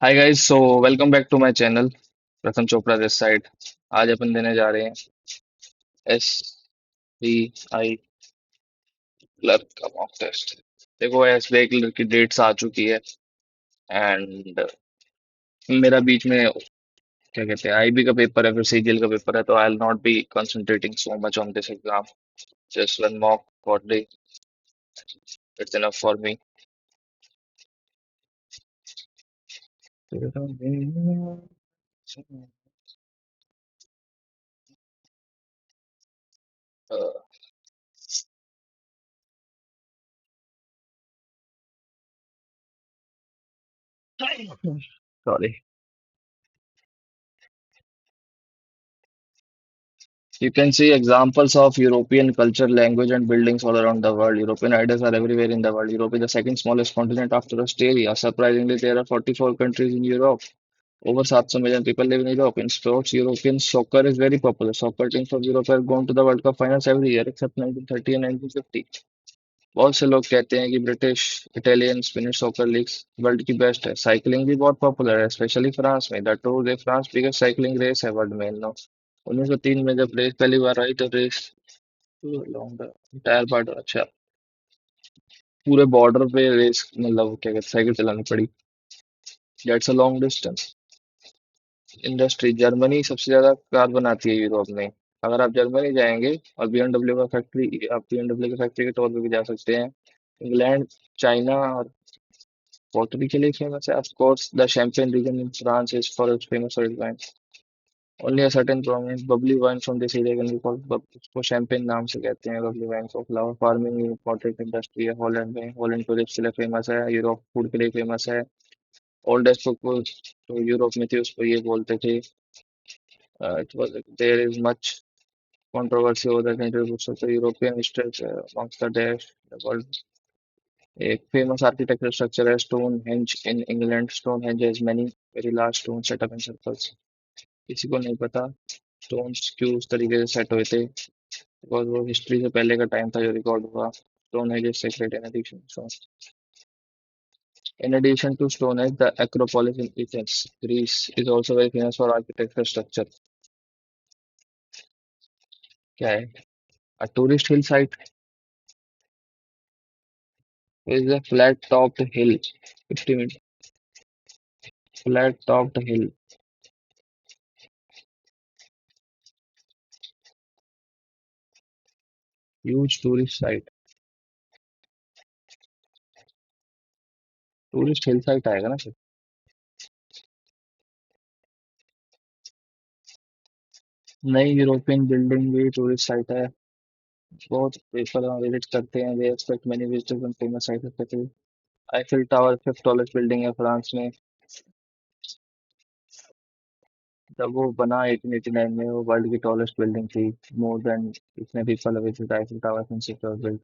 Hi guys so welcome back to my channel. Pratham Chopra this side. आज अपन देने जा रहे हैं एस बी आई क्लर्क का मॉक टेस्ट। देखो एसबीआई क्लर्क की डेट्स आ चुकी है एंड मेरा बीच में क्या कहते हैं आईबी का पेपर है, फिर सीजीएल का पेपर है, तो I will not be concentrating so much on this exam. Just one mock for day, it's enough for me. Sorry. You can see examples of European culture, language, and buildings all around the world. European ideas are everywhere in the world. Europe is the second smallest continent after Australia. Surprisingly, there are 44 countries in Europe. Over 700 million people live in Europe. In sports, European soccer is very popular. Soccer teams from Europe have gone to the World Cup finals every year except 1930 and 1950. बहुत से लोग कहते हैं कि British, Italian, Spanish soccer leagues world की best है। Cycling भी बहुत पॉपुलर है, स्पेशली फ्रांस में। The tour de France biggest cycling race है वर्ल्ड में नो। 1903 में जब रेस पहली बार आई तो रेस लॉन्ग टायर पार्ट अच्छा पूरे बॉर्डर पे रेस मतलब क्या कहते साइकिल चलानी पड़ी। That's a long distance. Industry, Germany सबसे ज्यादा कार बनाती है यूरोप में। अगर आप जर्मनी जाएंगे और बीएमडब्ल्यू का फैक्ट्री, आप बीएमडब्ल्यू की फैक्ट्री के तौर पे भी जा सकते हैं। इंग्लैंड, चाइना और पॉटरी के लिए फेमस है। Of course the champagne region in France is for its famous red wine. Only a certain prominent bubbly wine from this area can be called उसको शैंपेन नाम से कहते हैं। बबली वाइन को फ्लावर फार्मिंग इम्पोर्टेंट इंडस्ट्री है Holland में। Holland tourist के लिए फेमस है, यूरोप फूड के लिए फेमस है। ओल्डेस्ट बुक तो यूरोप में थी उसको ये बोलते थे। It was there is much controversy over the contributions of the European histories amongst the dash the world। एक फेमस आर्किटेक्चर स्ट्रक्चर है stone henge in England. Stone henge has many very large stone set up in circles। किसी को नहीं पता stones क्यों उस तरीके से सेट हुए थे, बिकॉज वो हिस्ट्री से पहले का टाइम था जो रिकॉर्ड हुआ। Stone age is secret in addition so in addition to Stonehenge, the Acropolis in Athens, Greece, is also very famous for architectural structure। क्या है? A tourist hill site is a flat-topped hill, 50 meters, flat-topped hill, huge tourist site। Tourist hill site आएगा ना sir. नई European building भी tourist site है। बहुत people visit करते हैं, they expect many visitors on famous site of the city. Eiffel tower fifth tallest building है France में। जब वो बना 1889 में, वो वर्ल्ड की टॉलेस्ट बिल्डिंग थी। मोर देन इतने people visit Eiffel tower since it was built.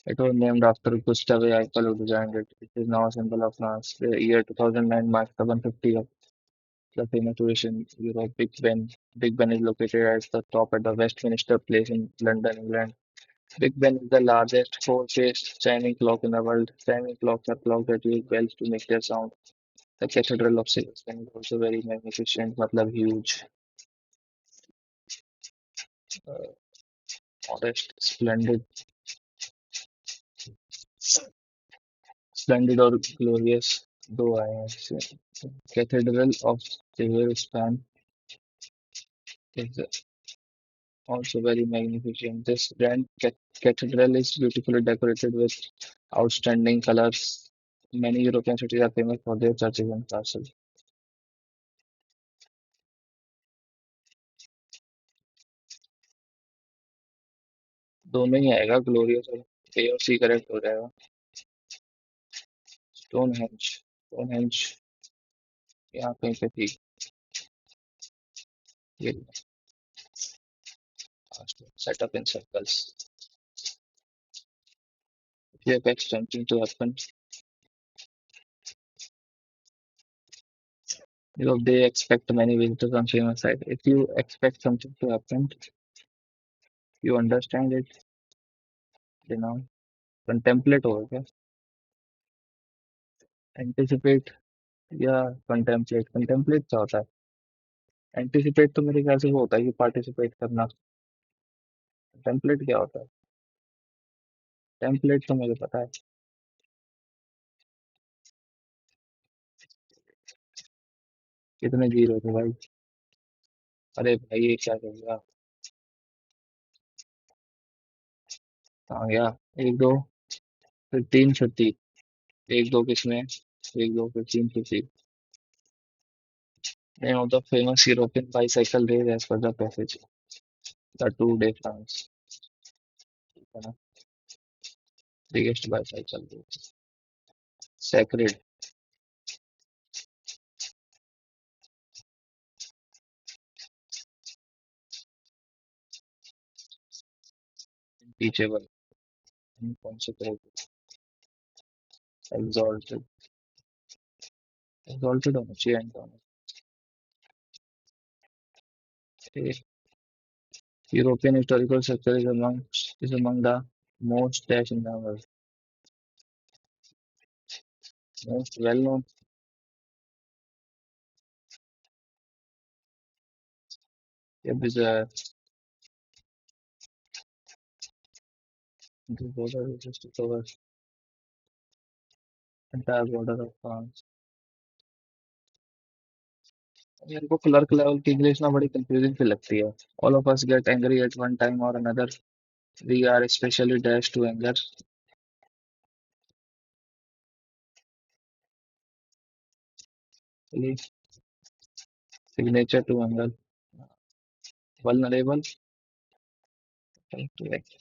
It was named after Gustave Eiffel who designed it. It is now a symbol of France. The year 2009 marks the 150th of the famous tourist in Europe, Big Ben. Big Ben is located at the top at the Westminster Place in London, England. Big Ben is the largest four-phase chiming clock in the world. Chiming clocks are clocks that use bells to make their sound. The Cathedral of Celestine is also very magnificent, matlab huge, uh, modest, splendid or glorious. Though I have seen. Cathedral of Severe Span is also very magnificent. This grand cathedral is beautifully decorated with outstanding colors. Many European cities are famous for their churches and castles। दोनों ही आएगा, glorious और ए और C correct हो जाएगा। Stone henge यहाँ कहीं पे थी ये। Set up in circles. If you expect something to happen, they expect many visitors on famous site। If you expect something to happen, you understand it, you know, contemplate over क्या, anticipate या contemplate, contemplate क्या होता है? Anticipate तो मेरे ख्याल से वो होता है कि पार्टिसिपेट करना। टेम्पलेट क्या होता है? टेम्पलेट तो मुझे पता है। कितने जीरो थे भाई? अरे भाई ये क्या कर गया? आ गया। एक दो, फिर तीन, फिर तीन। एक दो किसमें? एक दो फिर तीन, फिर तीन। Name of the famous European bicycle race as per the passage. The Tour de France. है ना? Biggest bicycle race. Sacred. Teachable. Inconsequential. Exalted. Exalted होना चाहिए end होना चाहिए. European historical sector is among the most dash in the world. Most well known. Is the border is just to cover entire border of France. मेरे को clerk level की English ना बड़ी confusing सी लगती है. All of us get angry at one time or another. We are especially dashed to anger. Signature to anger. Vulnerable. Correct.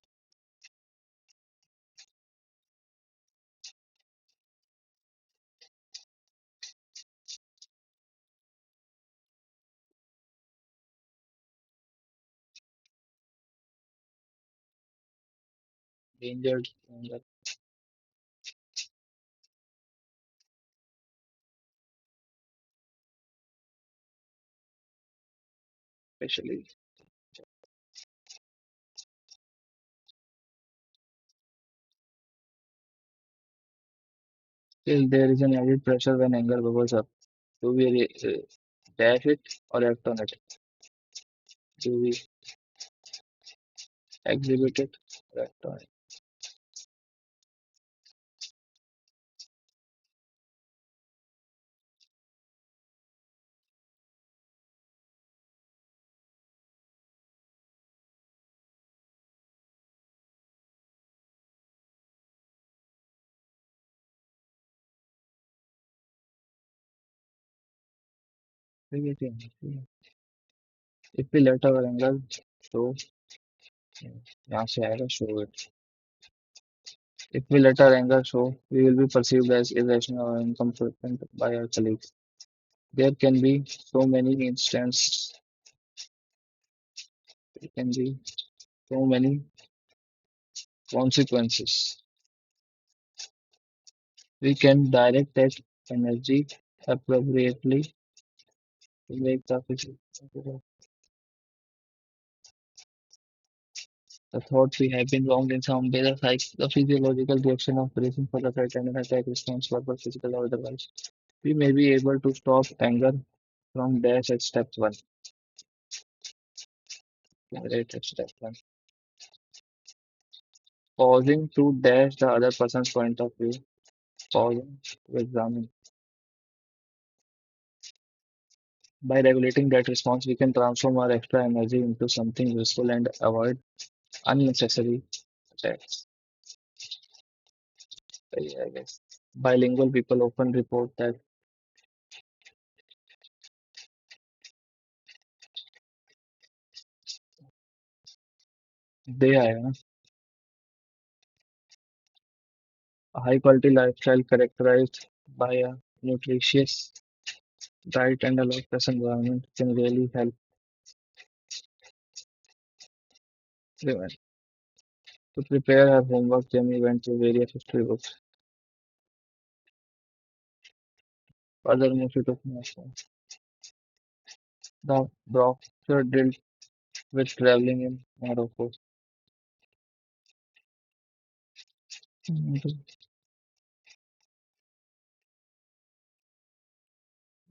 Endangered anger. Especially. Still, there is an added pressure when anger bubbles up. Do we dash it or act on it? Do we exhibit it or act on it? If we let our anger show, यहाँ से आएगा show it. If we let our anger show, we will be perceived as irrational or incompetent by our colleagues. There can be so many instances. There can be so many consequences. We can direct that energy appropriately to make the thought we have been wronged in some way, the physiological reaction of bracing for the threat and an attack response, verbal, physical, or otherwise. We may be able to stop anger from dash at step one. Right at step one. Pausing to dash the other person's point of view. Pausing to examine. By regulating that response, we can transform our extra energy into something useful and avoid unnecessary attacks. I guess. Bilingual people often report that they are a high quality lifestyle characterized by a nutritious diet and a low stress environment can really help prevent. To prepare her homework, Jamie went through various history books. Furthermore, she took notes. The brochure dealt with traveling in Morocco.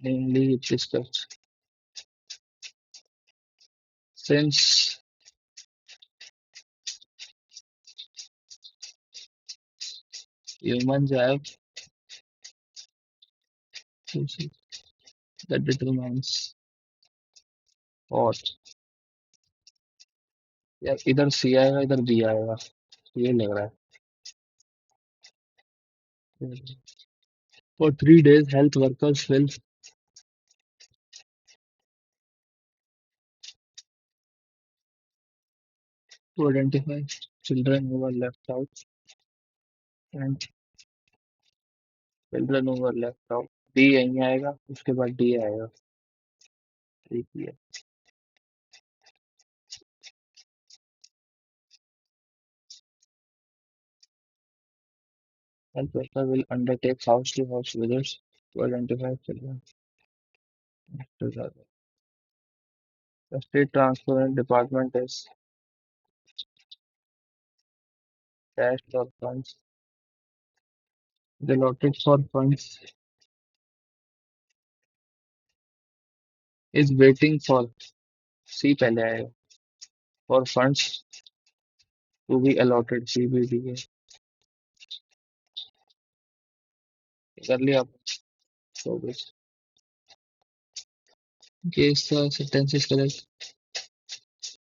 Namely, it discussed since humans have choices that determines और यार इधर सी आएगा इधर B आएगा ये लग रहा है for 3 days health workers will to identify children who were left out and children who were left out D यहीं आएगा उसके बाद डी आएगा ठीक है health worker will undertake house to house visits to identify children the state transport department is dashed for funds allotted for funds is waiting for सी पहले आएगा for funds to be allotted CBD कर लिया so this in case the sentence is correct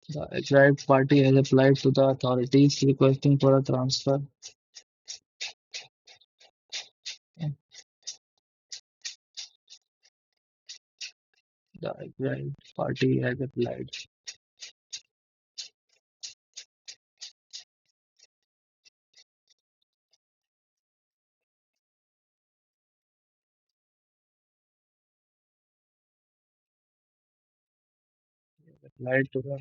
the aggrieved party has applied to the authorities requesting for a transfer the aggrieved party has applied to the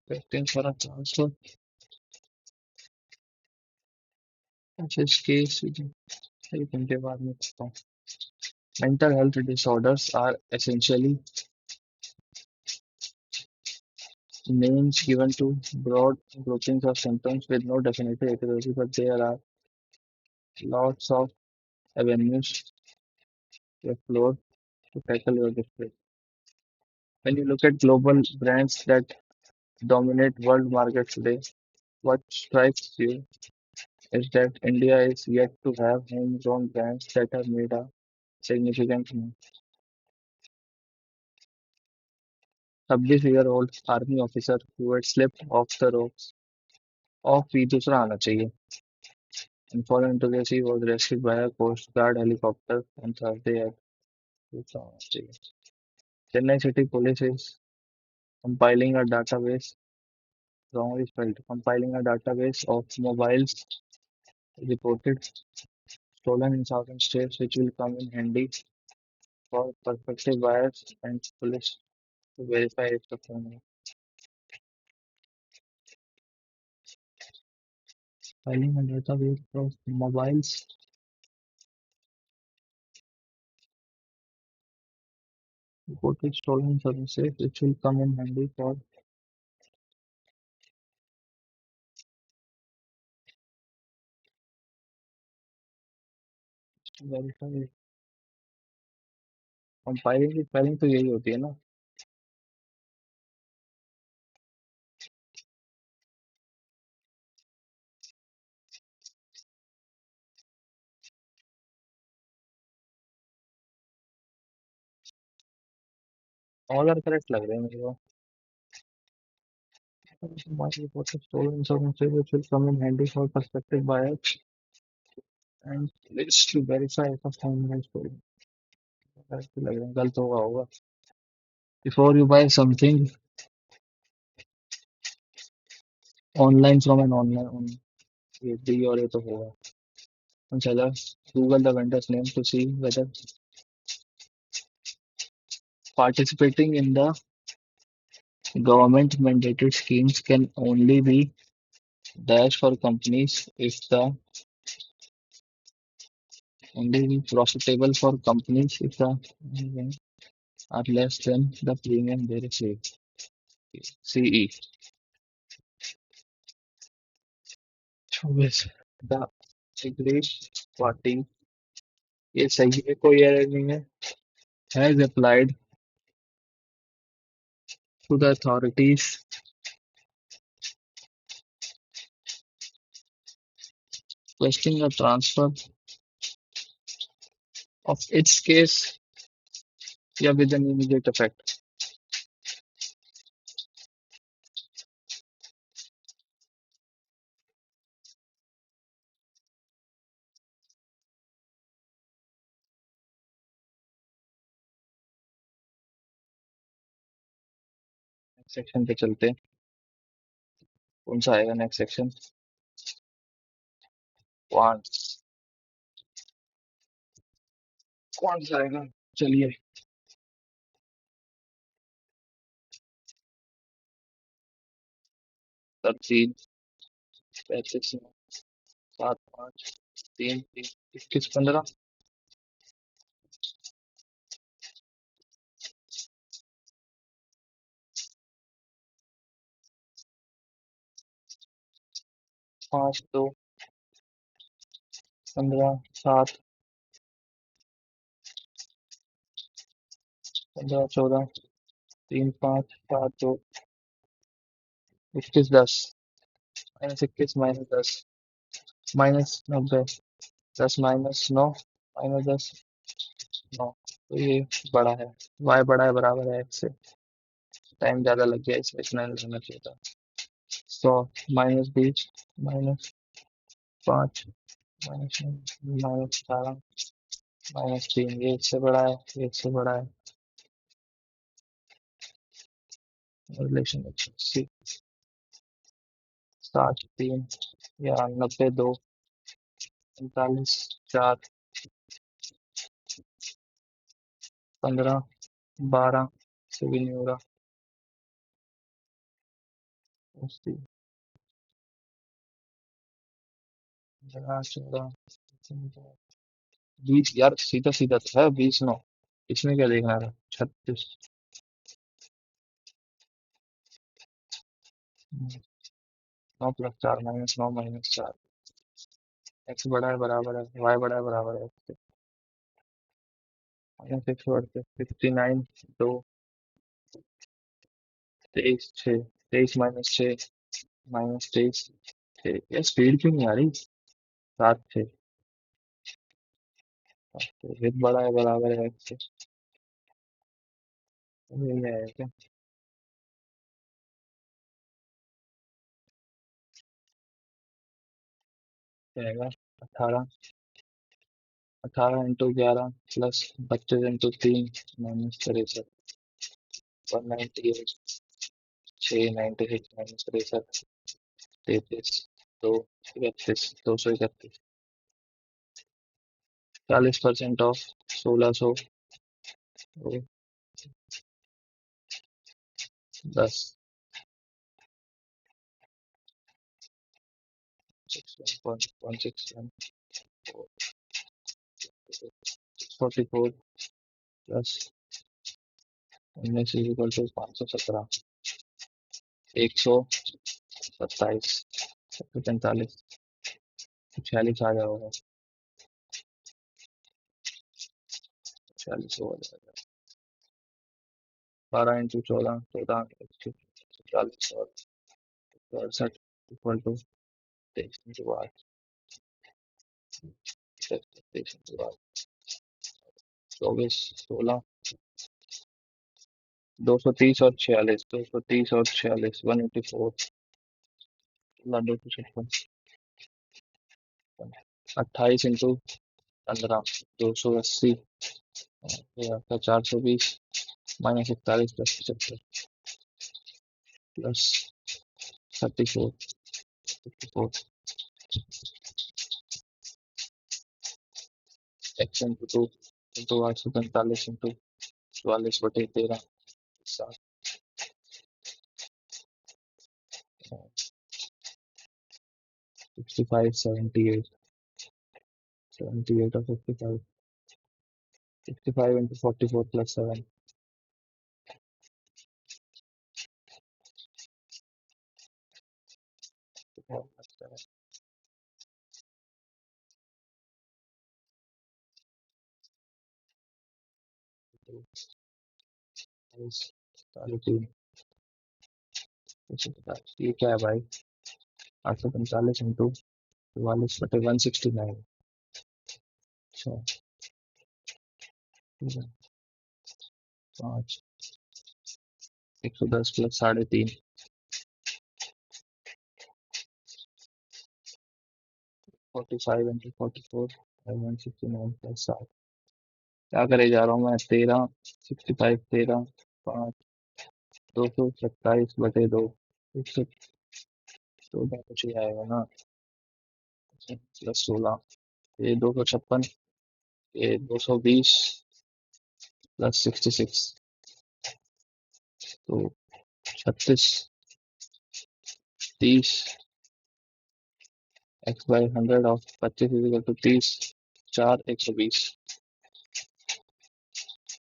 requesting for a transfer इस case एक घंटे बाद में करता हूँ mental health disorders are essentially names given to broad groupings of symptoms with no definitive etiology but there are lots of avenues to explore to tackle your district. When you look at global brands that dominate world markets today, what strikes you is that India is yet to have homegrown brands that have made a significant name. 26-year-old army officer who had slipped off the ropes off भी दूसरा आना चाहिए and fallen into the sea was rescued by a Coast Guard helicopter on Thursday at दूसरा आना चाहिए. Chennai City Police is compiling a database wrongly spelled compiling a database of mobiles reported stolen in southern states, which will come in handy for prospective buyers and police to verify if the phone filing a database of mobiles reported stolen in southern states, which will come in handy for verify. Compiling की spelling तो यही होती है ना all are correct लग रहे हैं मेरे को Mobile reported stolen in southern states, which will come in handy for prospective buyers and police to verify if a phone was stolen. Correct लग रहा है गलत होगा before you buy something online from an online on ये D और ये तो होगा चला Google the vendor's name to see whether participating in the government mandated schemes can only be dash for companies if the only be profitable for companies if the are less than the premium they receive. CE. With the agreed party ये सही है, कोई error नहीं है। Has applied to the authorities requesting a transfer of its case या with an immediate effect। Next section पे चलते हैं। कौन सा आएगा नेक्स्ट सेक्शन? क्वांट्स। कौन सा आएगा? चलिए। 13, 35, 7, 5, 3, 21, 15। 5, 2, 15, 7, 15, 14, 3, 5, 7, 2, 21, 10। -21 -10 -90। 10 -9 -10 9। तो ये बड़ा है। y बड़ा है, बराबर है x से। टाइम ज्यादा लग गया, इसमें इतना नहीं लेना चाहिए था। 100 -20 -5 -18 -3। ये इससे बड़ा है, ये इससे बड़ा है। रिलेशन 80 60 3 या 90 2 45 4 15 12 से भी नहीं हो रहा। 80 14 20 यार, सीधा सीधा तो है 20 9। इसमें क्या देखना था? 36। 9 + 4 -9 -4। एक्स बड़ा है, बराबर है। वाई बड़ा है, बराबर है x। -x बढ़ते 59 2 23 6। 23 - 6 -23 6। यार स्पीड क्यों नहीं आ रही? 7 6। तो विद बड़ा है, बराबर है x से। यही है क्या? क्या आएगा? 18। 18 × 11 +32 × 3 -63। 198। 696 -63। 33 2 31 231। 40% ऑफ 1610। 644 +19 = 517। 127। 745। 46 आ जाओगे। 46 हो जाएगा। 12 × 14 14 40 और 62 23 × 8 23 × 8 24 16 230 और 46। 230 और 46 184। 256। 28 × 15 280। ये आपका 420 -41 +75 +34 54। x × 2 × 845 × 44/13 7। 65 78 78 और 55। 65 × 44 +7। साढ़े तीन, 150। ये क्या है भाई? 845 इंटू 44/169। अच्छा, ठीक है। 5, 110 प्लस साढ़े तीन, 45 इंटू 44, 169 प्लस 7। क्या करे जा रहा हूँ मैं? 13, 65, 13, 5, 227/2, 114 कुछ ही आएगा ना, प्लस 16, ये 256, ये 220 प्लस 66, तो 36, 30, x/100 of 25 is equal to 30, 4, 120,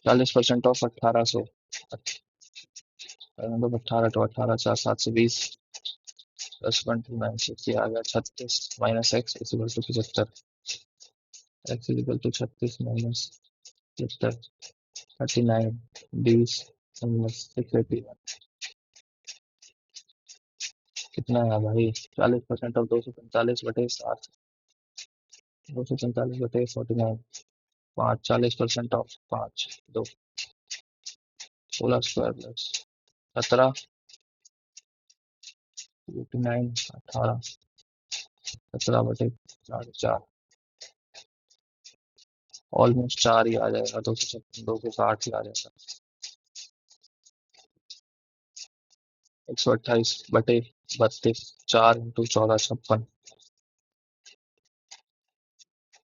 40% of 1800, मतलब 18 तो 18, 4, 720 प्लस 1296, ये आ गया 36 minus X equal to 75, X equal to 36 minus 75, 39, 20 minus 681, कितना है भाई? 40% of 245/60, 245/49, 5, 40% of 5, 2, 16 square plus 17, 89, 18, 17/4, almost 4 ही आ जाएगा, 256, 260 ही आ जाएगा। 128/32, 4 into 14, 56,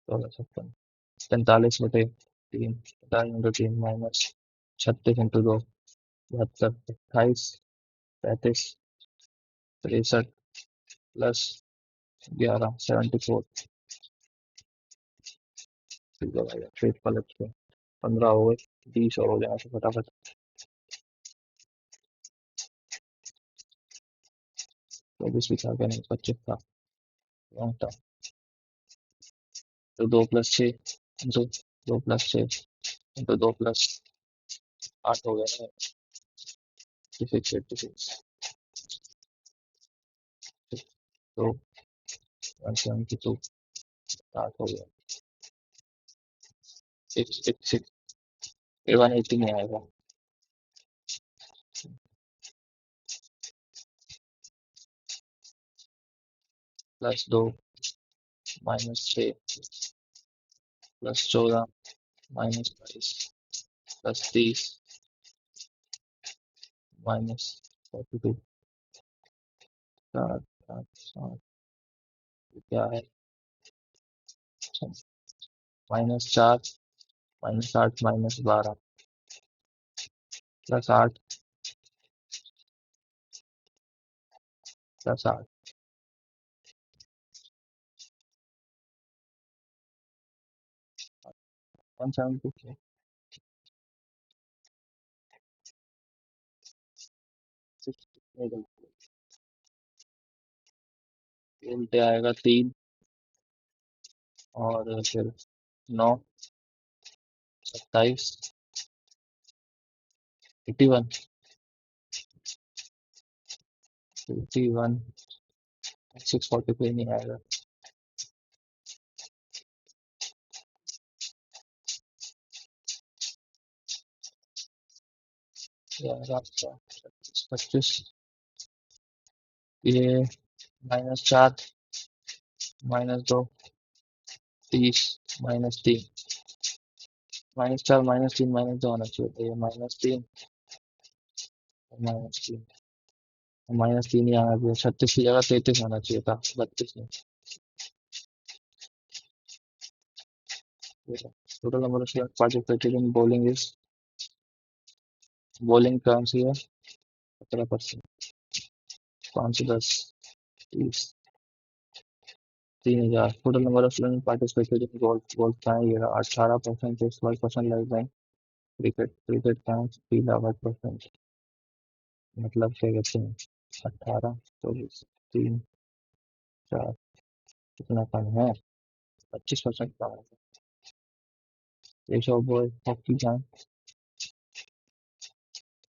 14, 56, 45/3, 50 into 3 minus 36 into 2, 72, 28, 35, 63 plus 11, 74, ठीक है भाई, ट्रेड पलट के 15 हो गए, 20 और हो जाए ऐसे फटाफट। तो 20 भी था क्या? नहीं, 25 था, रॉन्ग था। तो 2 + 6 इंटू 2 + 6 इंटू 2 + 8 हो गया ना, 86, 86, तो 172, 8 हो गया, 6, 180 नहीं आएगा, +2 -6 +14 -22 +30 -42, 4, 7, 7, क्या है? -4 -8 -12 +8 +8, 172, उल्टे आएगा 3, और फिर 9, 27, 81, 51, 643 नहीं आएगा, ये आएगा आपका 25, ये -4 -2 30 -3, -4 -3 -2 आना चाहिए था, ये -3 -3, -3 ही आना चाहिए, 36 की जगह 33 आना चाहिए था, 32 नहीं। Total number of student participated in bowling is, bowling कौन सी है? 17%, 510, 30, 3000। Total number of student participated in golf, golf का है ये 18%, 12% लाइफ लाइन, क्रिकेट, क्रिकेट का 3,08%, मतलब क्या कहते हैं, 18, 24, 3, 4, कितना कम है? 25% कम है। ये शो बॉय हॉकी का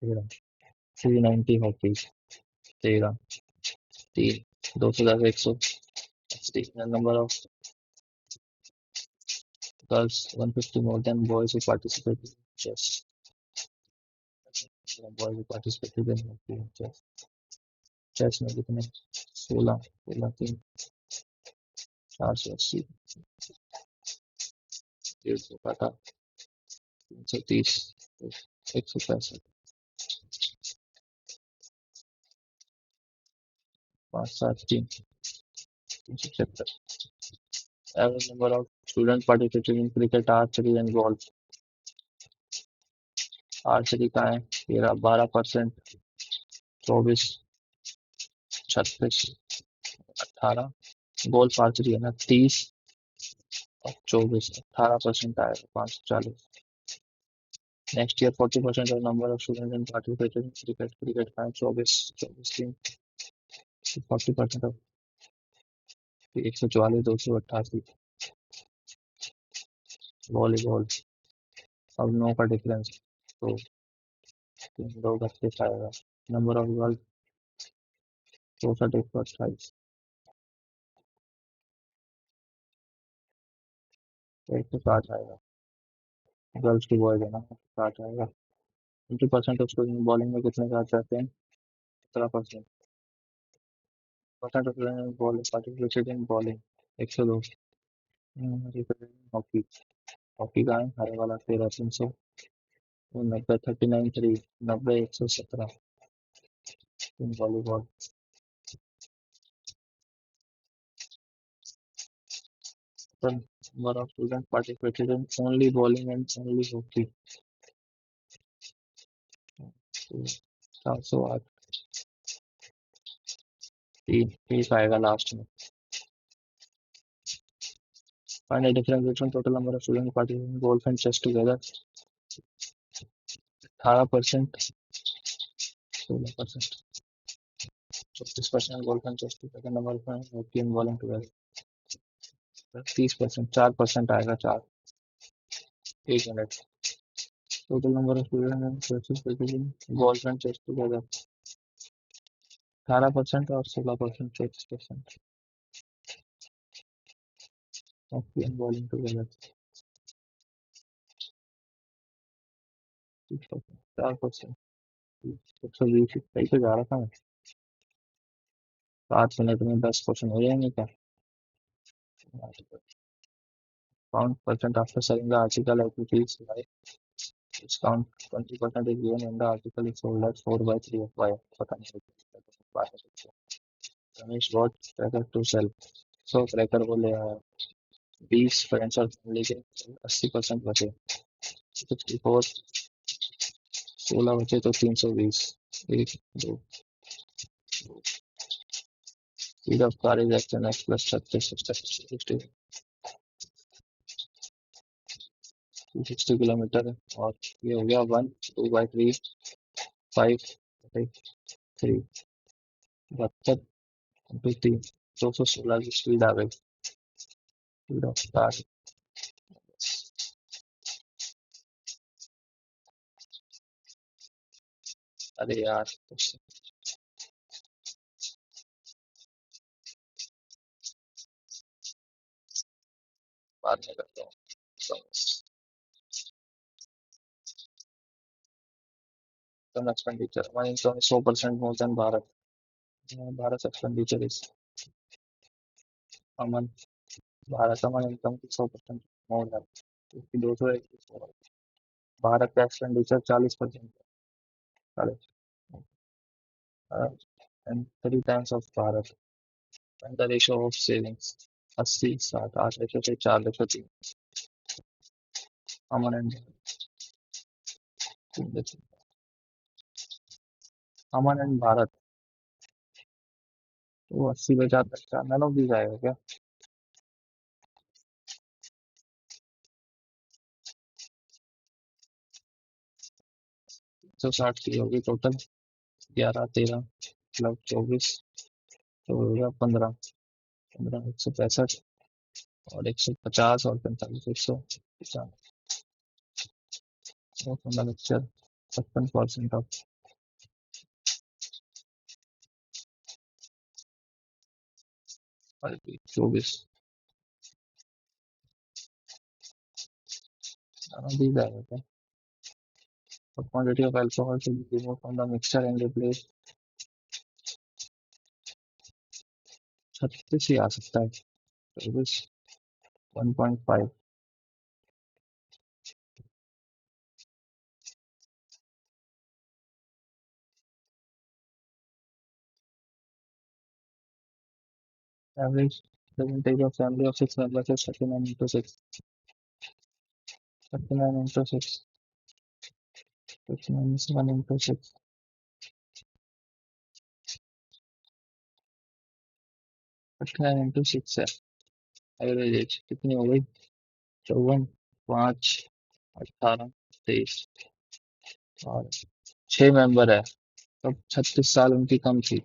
13 390 hockeys 13 3 210 180 the number of girls 150 more than boys who participated in chess boys who participated in hockey and chess में कितने 16 16 3 480 150 काटा 330 165 573 376 average number of students participating in cricket archery and golf archery का है 13 12% 24 36 18 golf archery है ना 30 और 24 18% आएगा 540 next year 40% of number of student in participated in cricket का है 24 24 3 40% ऑफ 144 288 वॉलीबॉल अब 9 का डिफरेंस तो 3 2 32 आएगा नंबर ऑफ गर्ल 64 128 160 आएगा गर्ल्स की बॉयज है ना 60 आएगा 20% ऑफ स्टूडेंट बॉलिंग में कितने का चाहते हैं 17% percent of student bowling participated in bowling 102 hockey hockey का है हरे वाला 13 300 90 39 3 90 117 volleyball number of students participated in only bowling and only hockey 408 3 आएगा लास्ट में find a difference between total number of students participating in golf and chess together 18% 16% 34% golf and chess together number of hockey and bowling together 30% 4% आएगा 4 1 minute total number of students and participating in golf and chess together 18% और 16% 34% hockey and bowling together 4% 120 कहीं पे जा रहा था मैं 7 minute में 10 question हो जाएंगे क्या count percent after selling the article equities by discount 20% is given when the article is sold at 4 by 3 of y पता नहीं Ramesh bought cracker to sell so cracker को ले आया 20 फ्रेंड्स और फैमिली के 80% बचे 64 16 बचे तो 320 1 2 speed of car is action x plus 36 260 kilometre है और ये हो गया 1 2 बाई 3 5 3 72 3 216 की स्पीड आ गई स्पीड ऑफ कार अरे यार बाद में करता हूँ income expenditure my income is 100% more than Bharat Bharat's expenditure is Aman Bharat Aman income की 100% मोर है इसकी 201 भारत का expenditure 40% 40 and 3 times of Bharat and the ratio of savings 80 60 8 ratio से 4 ratio 3 Aman and Aman and Bharat तो 80 पे 4 नन ऑफ दीज आएगा क्या 160 की होगी टोटल 11 13 मतलब 24 तो हो गया 15 15 165 और 150 और 45 150 fundamental 55% of 24 these are okay. The quantity of alcohol should be removed from the mixture and replaced 36 ही आ सकता है 24 1.5 average percentage of family of 6 members is 39 into 6 39 into 6 39 is 1 into 6 39 into 6 है एवरेज एज कितनी हो गई 54 5 18 23 और 6 member है तब 36 साल उनकी कम थी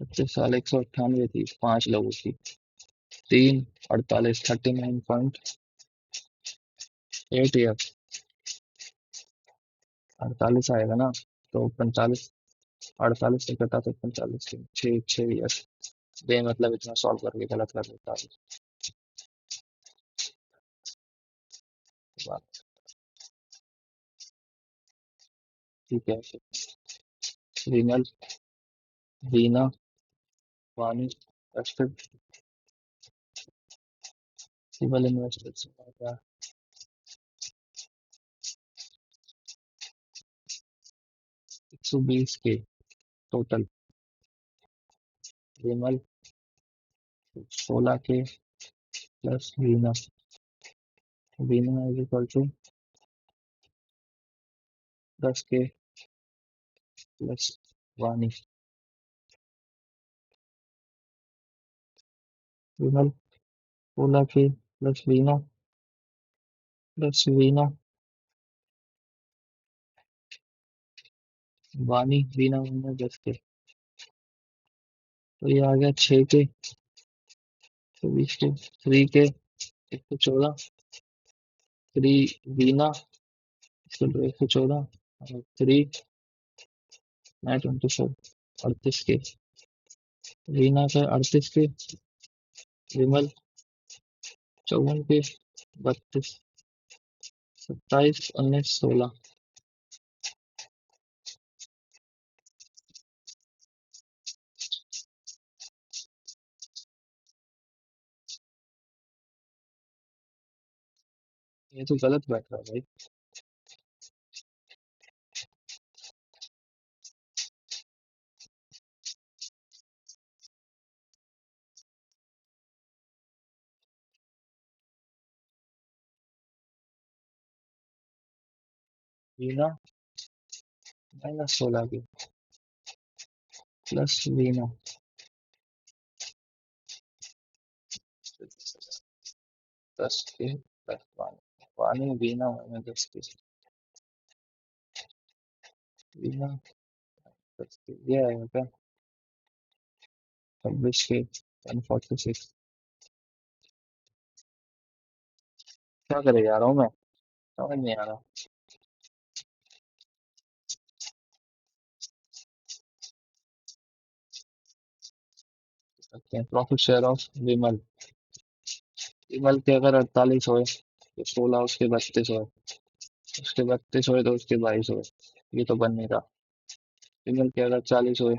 36 साल 198 थी 5 लोगों की 3 48 39.8 ईयर 48 आएगा ना तो 45 48 से घटा तो 45 छः ईयर मतलब इतना सॉल्व करके गलत कर देता है बात ठीक है रीनल रीना वानी ट्रस्टेड सिविल इन्वेस्टर्स 120 के टोटल विमल 16 के plus Veena Veena is equal to 10 के प्लस वानी विमल 16 के प्लस वीना वानी वीना वीना 10 के तो ये आ गया 6 के 24 के 3 के 114 3 वीना 114 और 3 924 38 के वीना का 38 के विमल 54 के 32 27 19 16 ये तो गलत बैठ रहा है भाई वीना -16 की प्लस वीना 10 के प्लस वानी वानी वीना -10 के वीना 10 के ये आएगा क्या 26 के 146 क्या करे जा रहा हूँ मैं समझ नहीं आ रहा प्रॉफिट शेयर ऑफ विमल विमल के अगर 48 होए तो 16 उसके 32 होए उसके 32 होए तो उसके 22 होए ये तो बन नहीं रहा विमल के अगर 40 होए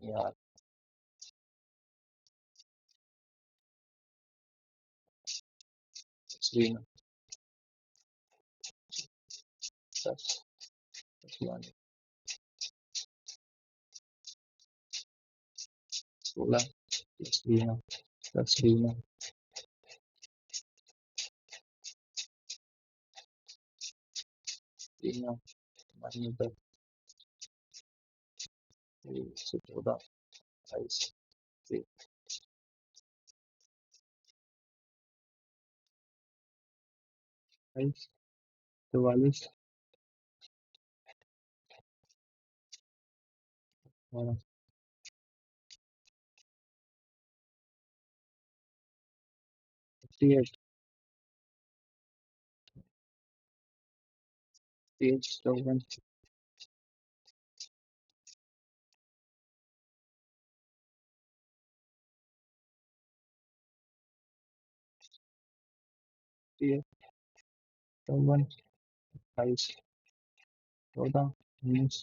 यार वीना 10 प्लस वानी 16 प्लस वीना प्लस वीना वीना -10 14 22 23 44 और 58 Page one. Page one. Price 14 means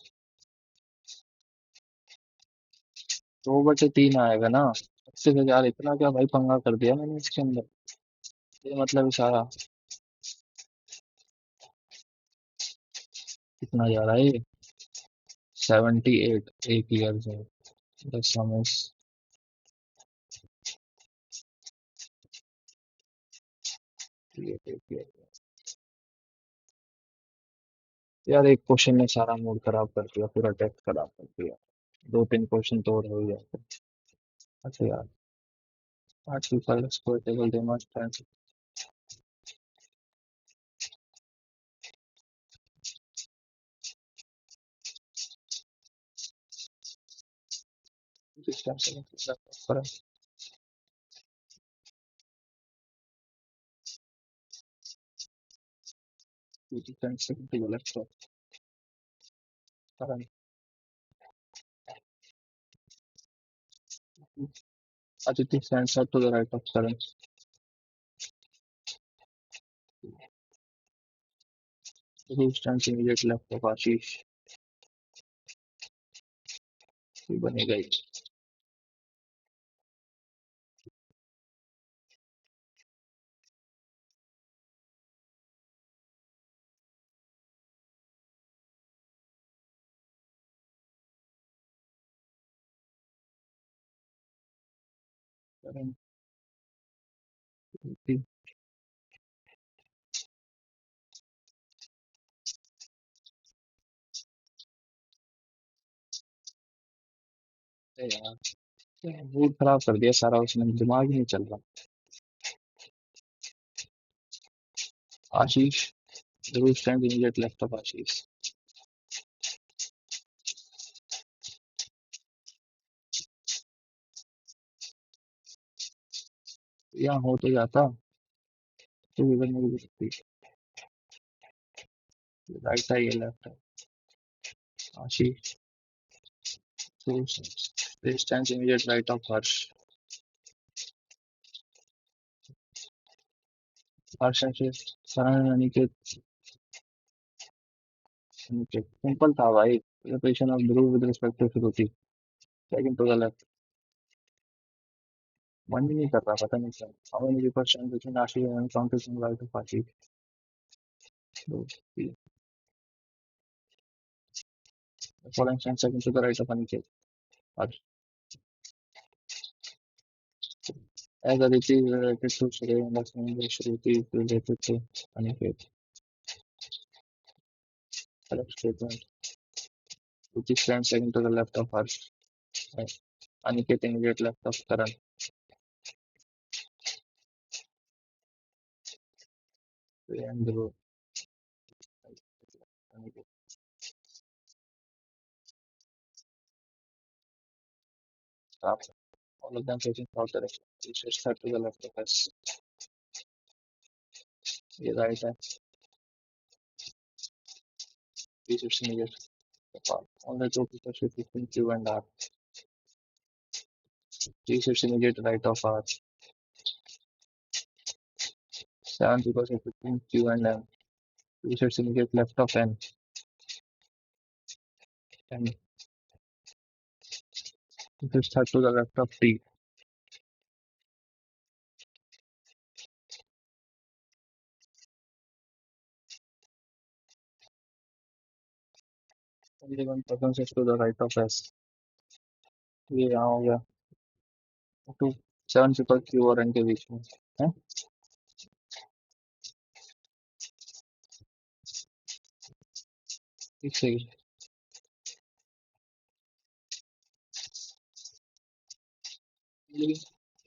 2/3 आएगा ना। 25,000 इतना क्या भाई पंगा कर दिया मैंने इसके अंदर। ये मतलब इशारा कितना जा रहा है ये। 78 एक ईयर से। दस समझ। यार एक क्वेश्चन ने सारा मूड खराब कर दिया, पूरा टेस्ट खराब कर दिया। दो तीन क्वेश्चन तो और हो गया। अच्छा यार। आज की कल explorable they must Aditi stands up to the right of Karan. Who stands immediate left of Ashish? ये बनेगा ही। करण। ठीक है यार। मूड खराब कर दिया सारा उसने, दिमाग ही नहीं चल रहा। आशीष। Who stands immediate left of Ashish? यहाँ हो तो जाता। तो इधर नहीं भी सकती। राइट है, ये लेफ्ट है। आशीष। Who stands immediate right of Harsh? हर्ष से करण अनिकेत। अनिकेत सिंपल था भाई। Representation of Dhruv with respect to Shruti. Second to the left. मन ही नहीं कर रहा, पता नहीं क्या। How many people stand between Ashish and counting right of Ashish? दो, तीन। The following stand second to the right of Aniket. Harsh. As Aditi is related to Shrey and Lakshmi, Shruti is related to Aniket. Correct statement. Shruti stands second to the left of Harsh. Right. Aniket immediate left of Karan. And Dhruv. Aniket. Stop. All of them facing south direction. Each is third to the left of us. ये right है। Each is immediate apart. Only two people should between Q and R. Each is immediate right of R. Seven people should between Q and M. Each is immediate left of N. And it is third to the left of T. Only one person is to the right of S. ये यहाँ हो गया। To. Seven people Q और N के बीच में है। ठीक है।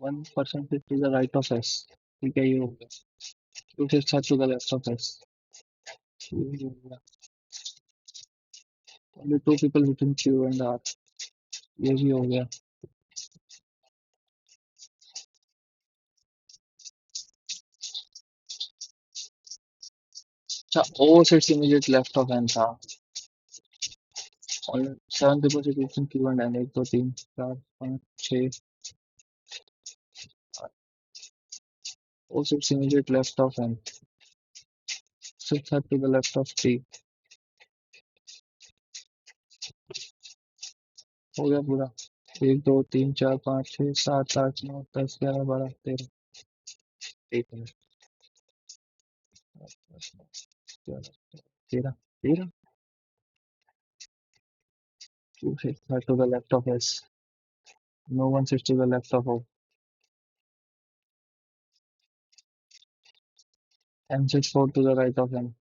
One person is to the right of S. ठीक है, ये हो गया। Two is third to the left of S. ये हो गया। Only two people between Q and R. ये भी हो गया। अच्छा ओ sits immediate left of n था। और 7 people situation Q and N, 1 2 3 4 5 6 O sits immediate left of n, sits to the left of T। हो गया पूरा। 1 2 3 4 5 6 7 8 9 10 11 12 13। एक minute. 13 13। Q sits to the left of S, no one sits to the left of O, M sits 4 to the right of N,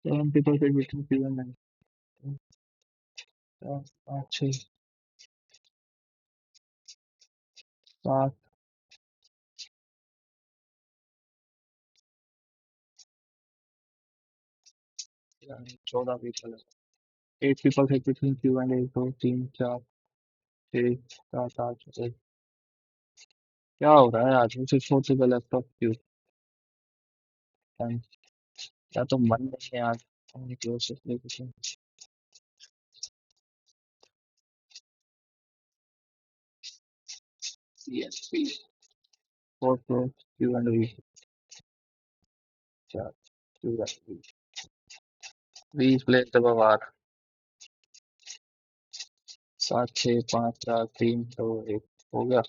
7 people sit between Q and N, 4 5 6 7 14 people है। 8 people sit between Q and 1 2 3 4 6 7 8 9। क्या हो रहा है आज? Six four to the left of Q. क्या तो मन नहीं है आज। yes please four four Q and V, चार Q and V, V is placed above R। 7 6 5 4 3 2 1। हो गया।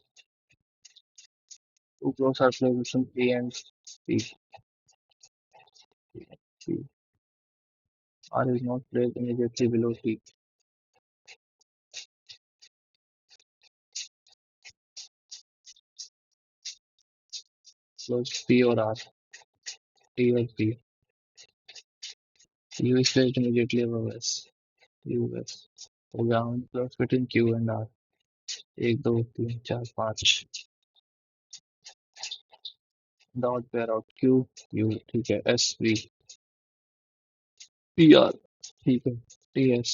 Two close are placed between P and P, P। R is not placed immediately below T, close P or R, T or P। U is placed immediately above S, U S। हो गया। हम close between Q and R, 1 2 3 4 5। Dot pair out Q U, ठीक है। S V P R, ठीक है। T S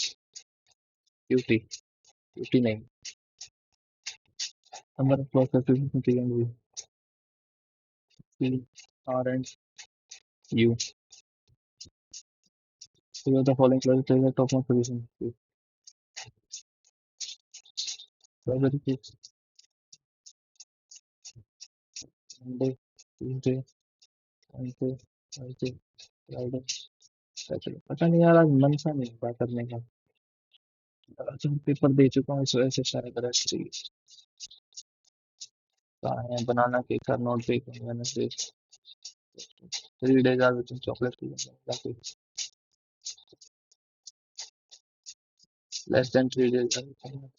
Q T, Q T नहीं। Number of clock certification T and V, P R and U। So the following class is the top of position Q, February 6, Monday, Tuesday, Wednesday, Thursday, Friday, Saturday। पता नहीं यार, आज मन सा नहीं हुआ करने का। आज हम पेपर दे चुका हूँ इस वजह से शायद रेस्ट चाहिए। कहाँ है बनाना केक का नोट पे Wednesday, 3 days are within chocolate less than 3 days are within।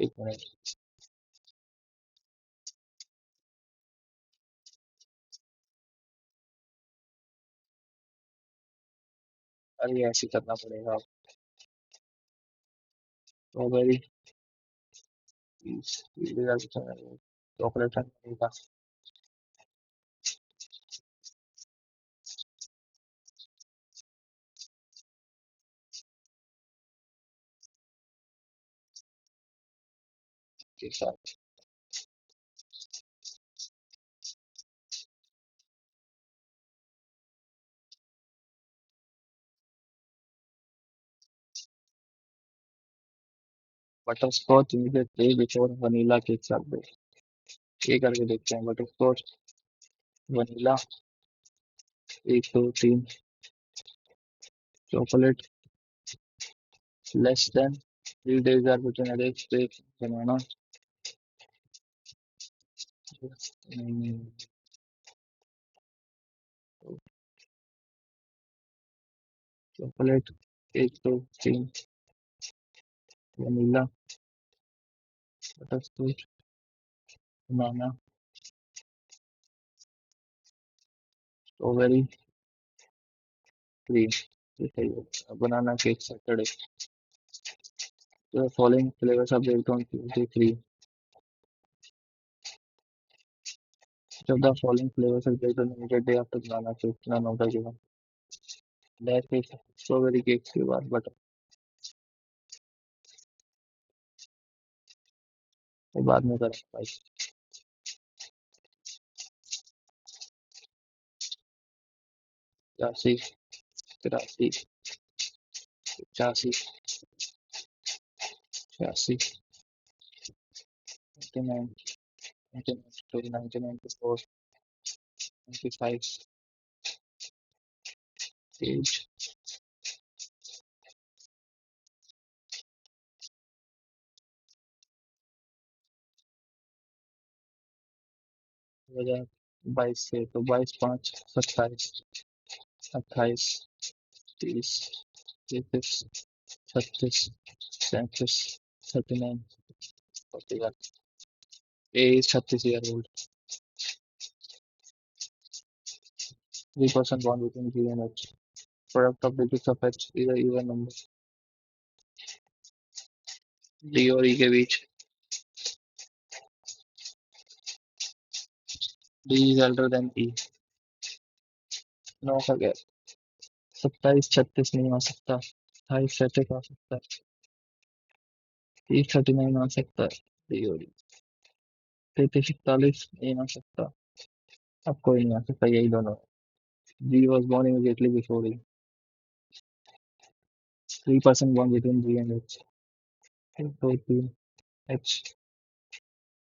एक मिनट। अरे ऐसे ही करना पड़ेगा। स्ट्रॉबेरी चॉकलेट का के साथ। Butter scotch immediately before vanilla cake साथ दे। ये करके देखते हैं। Butter scotch vanilla 1 2 3 chocolate less than 3 days are between अरे केक बनाना। Chocolate 1 2 3 vanilla butter scotch banana strawberry cream. ये सही है। Banana cake Saturday. The following flavors are based on Tuesday cream. Each of the following flavors is based on immediate day after banana cake. None of the given. Layer cake, strawberry cake के बाद butter. वो बाद में करेंगे भाई। 81, 83, 85, 86, 99, 1992, 1994, 95, 8, वजह 22 से तो 22, 5, 27, 28, 30, 33, 36, 37, 39, 41. A is 36 year old. 3% bond between G and H. Product of digits of H is a even number. D और E के बीच D is elder than E. 9 का गैप। 27, 36 नहीं आ सकता। 28, 37 आ सकता है। 30, 39 आ सकता है। D और E। 33, 41 नहीं आ सकता। अब कोई नहीं आ सकता, यही दोनों। G was born immediately before E. 3% bond between G and H. 2, 3, H,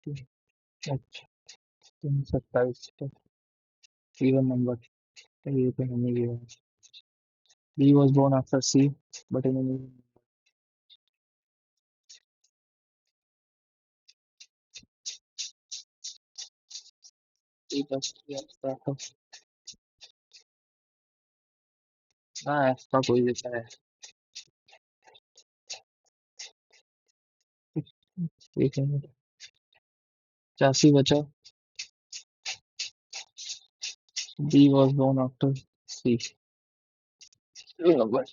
2, H, 3, 27, even number. ये तो नहीं गया। B was born after C, but in an 3% start of हाँ ऐसा कोई देता है। एक मिनट। 85 बचा। B was born after C. Number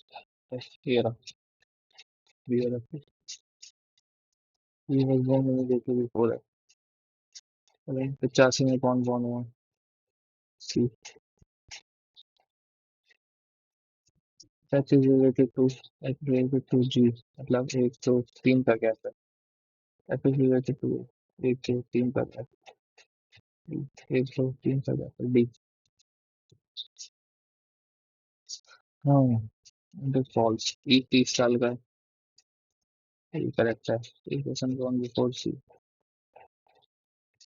ये रहा। B वाला। B was born immediately before it. 85 में कौन born हुआ? C. H is related to G, मतलब 1 2 3 का gap है। F is related to 1 2 3 का gap है। 1 2 3 का gap है। D। हाँ, it is false. E 30 साल का है। ये correct है। A wasn't born before C.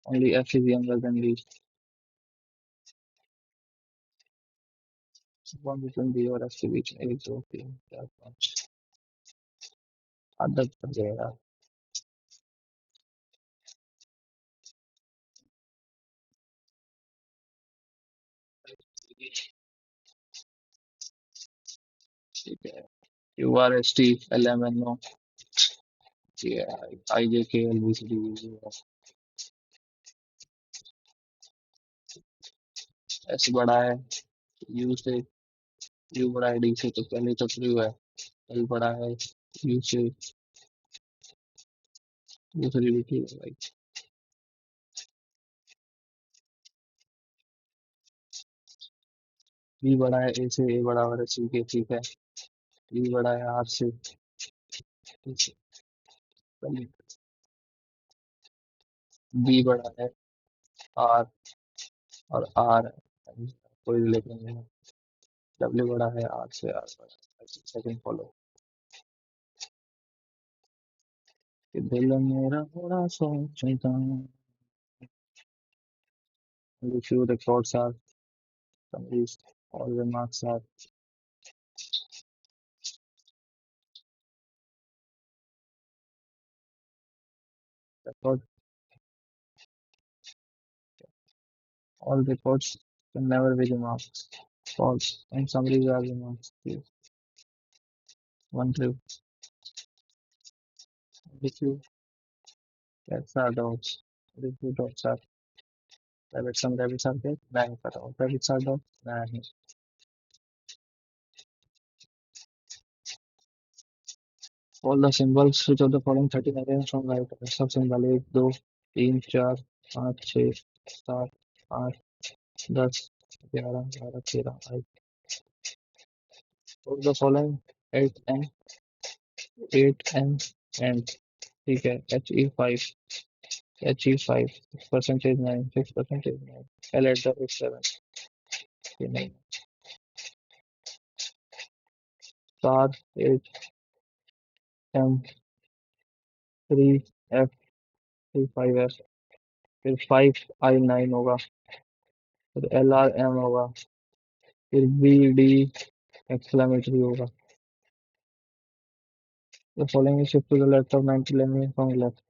Only F is younger than D. Born between D और F के बीच में 1 2 3 4 5 आदत पड़ जाएगा। ठीक है। Q R S T L M N O J I J K L B C D E F। S बड़ा है U से। U बड़ा है D से, तो पहले तो ट्रू है। L बड़ा है U से। दूसरी भी ठीक है भाई। B बड़ा है A से, A बड़ा है C के, ठीक है। B बड़ा है R से, ठीक है। पहले B बड़ा है R और R कोई रिलेशन नहीं है। W बड़ा है R से, R बड़ा है। सेकंड फॉलो कि दिल मेरा बड़ा सोचता हूँ। Only few records are summaries. All remarks are record. All records can never be remarks. False. And summaries are remarks. True. One true. Only few cats are dogs. Only few dogs are rabbits. Some rabbits are dead. नहीं पता। Rabbits are dogs. नहीं। All the symbols which of the following 13 against from right. सब symbol 1 2 3 4 5 6 7 8 10 11 12 13। All the following 8 and 8 and ठीक है HE5 HE 5, 6% 9, 6% 9, L at the rate 7, 9, star 8, M 3, F 3, 5 F, फिर 5 I 9 होगा, फिर LR M होगा, फिर BD exclamatory होगा. The following is shift to the left of 90 mm from left.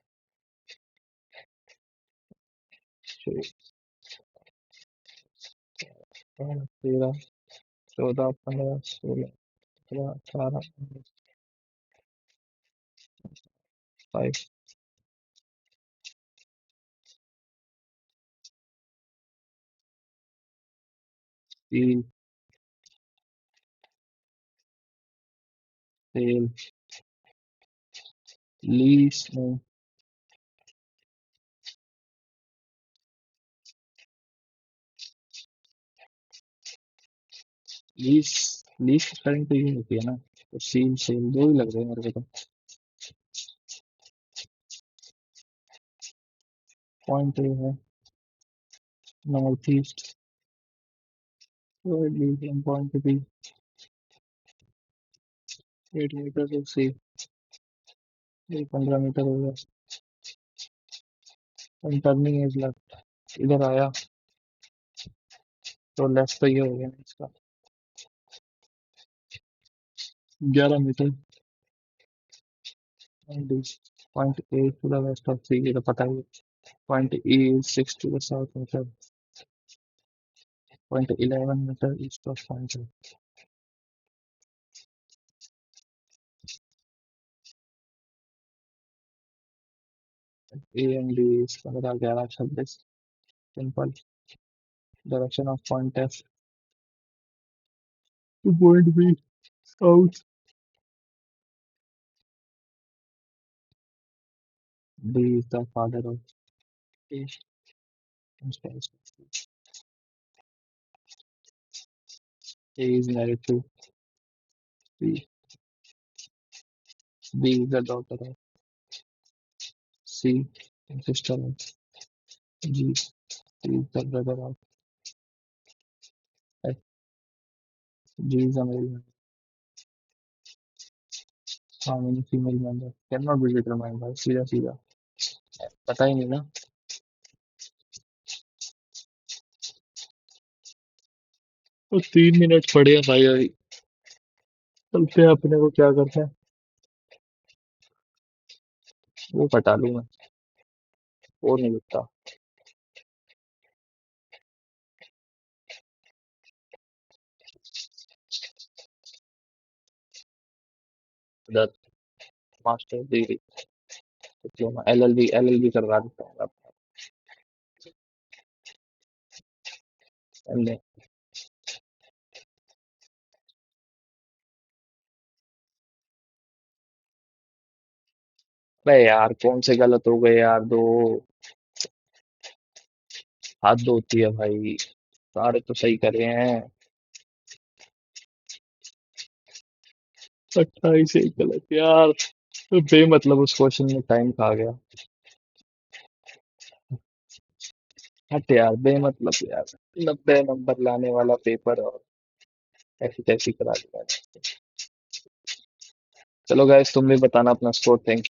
13, 14, 15, 16, 17, 18, 5, steel, sail, lease, no, lease spelling तो ये होती है ना. तो सील सेल दो ही लग रहे हैं मेरे को तो. पॉइंट ए है north east, point B 8 metre से सी, ये 15 मीटर हो गया. टर्निंग इज लेफ्ट, इधर आया तो लेफ्ट तो ये हो गया ना इसका. 11 meter. Point A to the west of C, ये तो पता ही है. Point E is 6 to the south meter. Point 11 meter east of point A and D is 15, 11, 26. Simple. Direction of point F to point B south. D is the father of A. A is married to B. B is the daughter of C and sister of G. C is the brother of F. G is a male member. How many female members cannot be determined by सीधा सीधा. पता ही नहीं ना. तो 3 minute पड़े हैं भाई अभी. चलते हैं अपने को क्या करते हैं. वो पटा लूँ मैं. और नहीं लिखता. दस. मास्टर डिग्री डिप्लोमा LLB करवा देता हूँ अब. हमने. अबे यार कौन से गलत हो गए यार दो. हाथ धोती है भाई. सारे तो सही करे हैं. 28 एक गलत यार. तो बेमतलब उस क्वेश्चन में टाइम खा गया. हट यार बेमतलब यार. 90 नंबर लाने वाला पेपर और ऐसी तैसी करा दिया. चलो गाइस तुम भी बताना अपना स्कोर. थैंक